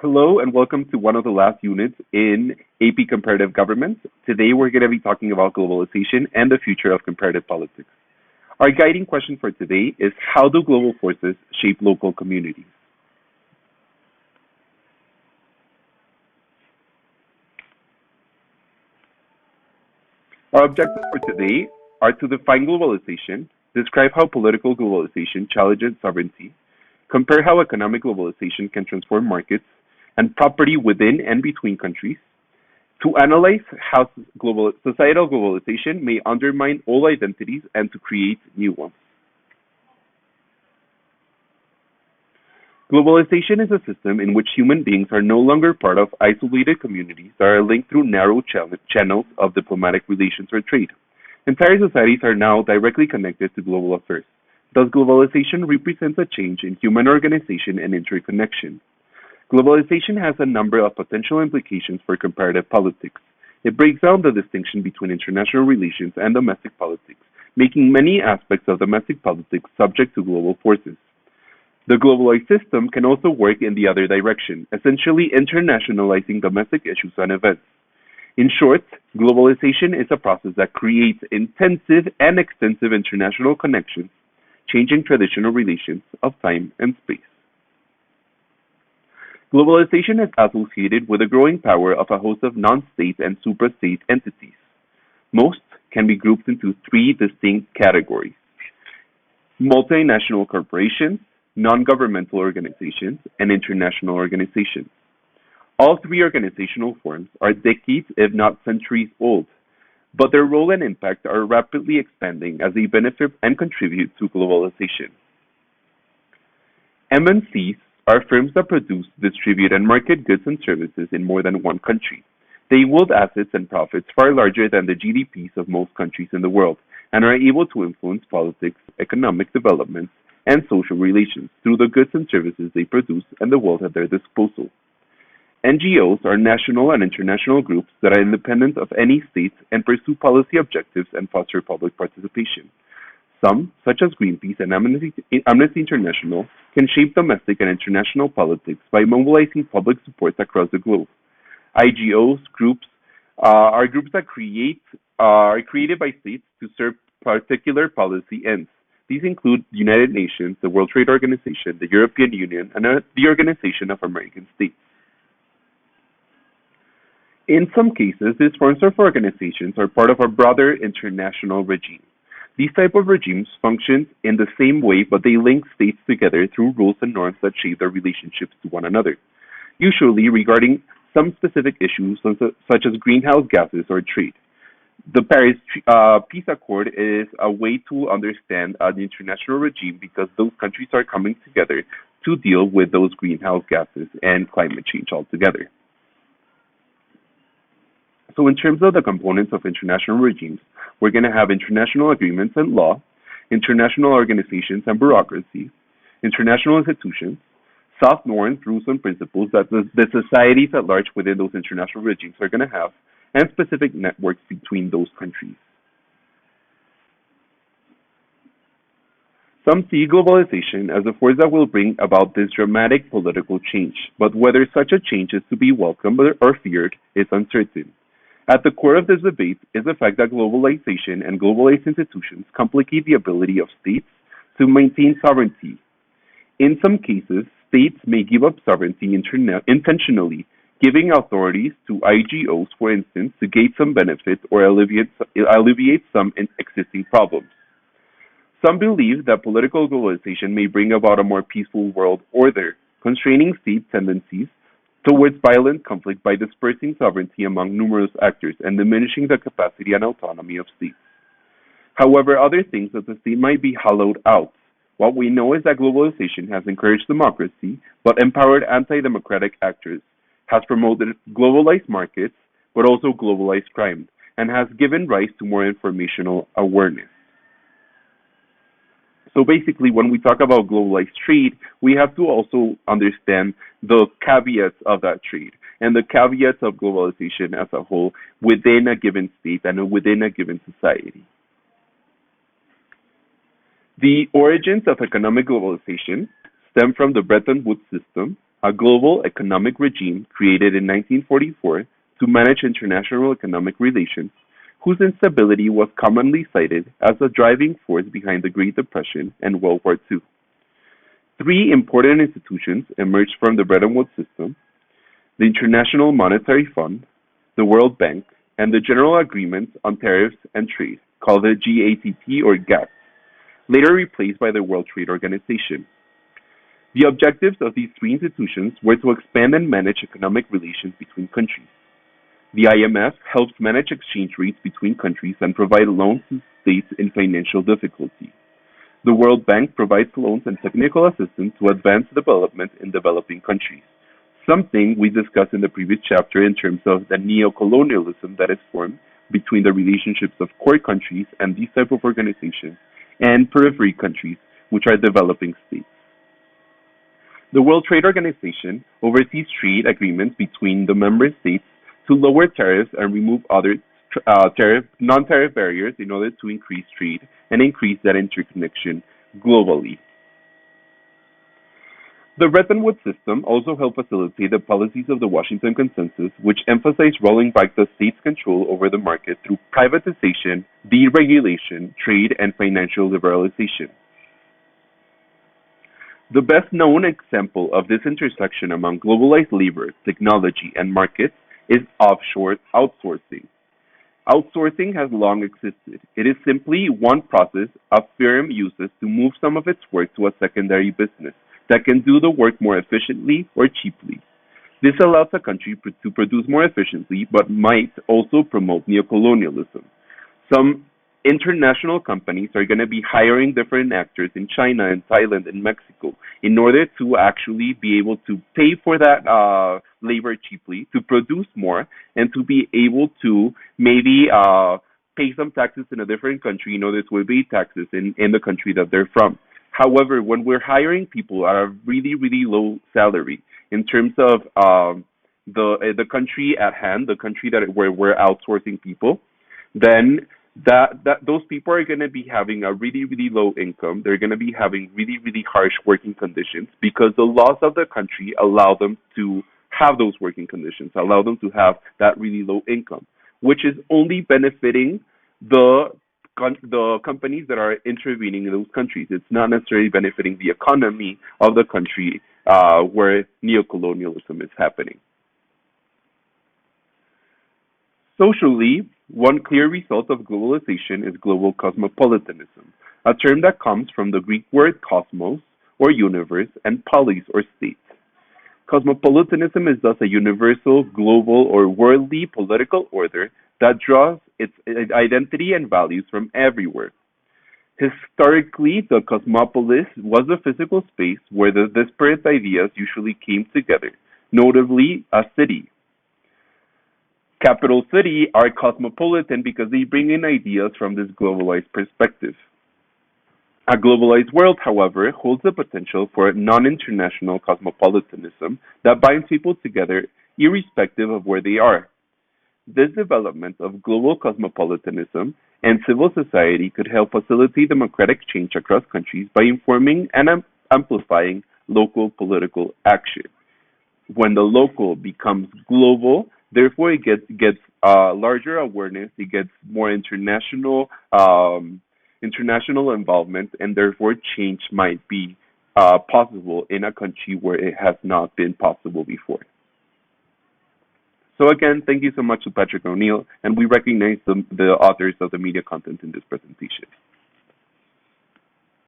Hello and welcome to one of the last units in AP Comparative Government. Today we're going to be talking about globalization and the future of comparative politics. Our guiding question for today is how do global forces shape local communities? Our objectives for today are to define globalization, describe how political globalization challenges sovereignty, compare how economic globalization can transform markets and property within and between countries, to analyze how societal globalization may undermine old identities and to create new ones. Globalization is a system in which human beings are no longer part of isolated communities that are linked through narrow channels of diplomatic relations or trade. Entire societies are now directly connected to global affairs. Thus, globalization represents a change in human organization and interconnection. Globalization has a number of potential implications for comparative politics. It breaks down the distinction between international relations and domestic politics, making many aspects of domestic politics subject to global forces. The globalized system can also work in the other direction, essentially internationalizing domestic issues and events. In short, globalization is a process that creates intensive and extensive international connections, changing traditional relations of time and space. Globalization is associated with the growing power of a host of non-state and suprastate entities. Most can be grouped into three distinct categories: multinational corporations, non-governmental organizations, and international organizations. All three organizational forms are decades, if not centuries, old, but their role and impact are rapidly expanding as they benefit and contribute to globalization. MNCs are firms that produce, distribute, and market goods and services in more than one country. They yield assets and profits far larger than the GDPs of most countries in the world and are able to influence politics, economic developments, and social relations through the goods and services they produce and the wealth at their disposal. NGOs are national and international groups that are independent of any state and pursue policy objectives and foster public participation. Some, such as Greenpeace and Amnesty International, can shape domestic and international politics by mobilizing public support across the globe. IGOs groups are groups that are created by states to serve particular policy ends. These include the United Nations, the World Trade Organization, the European Union, and the Organization of American States. In some cases, these forms of organizations are part of a broader international regime. These type of regimes function in the same way, but they link states together through rules and norms that shape their relationships to one another, usually regarding some specific issues such as greenhouse gases or trade. The Paris Peace Accord is a way to understand the international regime because those countries are coming together to deal with those greenhouse gases and climate change altogether. So in terms of the components of international regimes, we're going to have international agreements and law, international organizations and bureaucracy, international institutions, soft norms, rules, and principles that the societies at large within those international regimes are going to have, and specific networks between those countries. Some see globalization as a force that will bring about this dramatic political change, but whether such a change is to be welcomed or feared is uncertain. At the core of this debate is the fact that globalization and globalized institutions complicate the ability of states to maintain sovereignty. In some cases, states may give up sovereignty intentionally, giving authorities to IGOs, for instance, to gain some benefits or alleviate some existing problems. Some believe that political globalization may bring about a more peaceful world order, constraining state tendencies towards violent conflict by dispersing sovereignty among numerous actors and diminishing the capacity and autonomy of states. However, others think that the state might be hollowed out. What we know is that globalization has encouraged democracy, but empowered anti-democratic actors, has promoted globalized markets, but also globalized crime, and has given rise to more informational awareness. So basically, when we talk about globalized trade, we have to also understand the caveats of that trade and the caveats of globalization as a whole within a given state and within a given society. The origins of economic globalization stem from the Bretton Woods system, a global economic regime created in 1944 to manage international economic relations, whose instability was commonly cited as a driving force behind the Great Depression and World War II. Three important institutions emerged from the Bretton Woods system: the International Monetary Fund, the World Bank, and the General Agreement on Tariffs and Trade, called the GATT or GATT, later replaced by the World Trade Organization. The objectives of these three institutions were to expand and manage economic relations between countries. The IMF helps manage exchange rates between countries and provide loans to states in financial difficulty. The World Bank provides loans and technical assistance to advance development in developing countries, something we discussed in the previous chapter in terms of the neo-colonialism that is formed between the relationships of core countries and these type of organizations and periphery countries, which are developing states. The World Trade Organization oversees trade agreements between the member states to lower tariffs and remove other non-tariff barriers in order to increase trade and increase that interconnection globally. The Bretton Woods system also helped facilitate the policies of the Washington Consensus, which emphasized rolling back the state's control over the market through privatization, deregulation, trade, and financial liberalization. The best known example of this intersection among globalized labor, technology, and markets is offshore outsourcing. Outsourcing has long existed. It is simply one process a firm uses to move some of its work to a secondary business that can do the work more efficiently or cheaply. This allows a country to produce more efficiently, but might also promote neocolonialism. Some international companies are going to be hiring different actors in China and Thailand and Mexico in order to actually be able to pay for that labor cheaply, to produce more, and to be able to maybe pay some taxes in a different country in order to evade taxes in the country that they're from. However, when we're hiring people at a really, really low salary in terms of the country at hand, the country where we're outsourcing people, then that those people are going to be having a really, really low income. They're going to be having really, really harsh working conditions because the laws of the country allow them to have those working conditions, allow them to have that really low income, which is only benefiting the companies that are intervening in those countries. It's not necessarily benefiting the economy of the country where neocolonialism is happening. Socially, one clear result of globalization is global cosmopolitanism, a term that comes from the Greek word cosmos, or universe, and polis, or state. Cosmopolitanism is thus a universal, global, or worldly political order that draws its identity and values from everywhere. Historically, the cosmopolis was a physical space where the disparate ideas usually came together, notably a city. Capital cities are cosmopolitan because they bring in ideas from this globalized perspective. A globalized world, however, holds the potential for non-international cosmopolitanism that binds people together irrespective of where they are. This development of global cosmopolitanism and civil society could help facilitate democratic change across countries by informing and amplifying local political action. When the local becomes global, therefore it gets larger awareness, it gets more international involvement, and therefore change might be possible in a country where it has not been possible before. So again, thank you so much to Patrick O'Neill, and we recognize the authors of the media content in this presentation.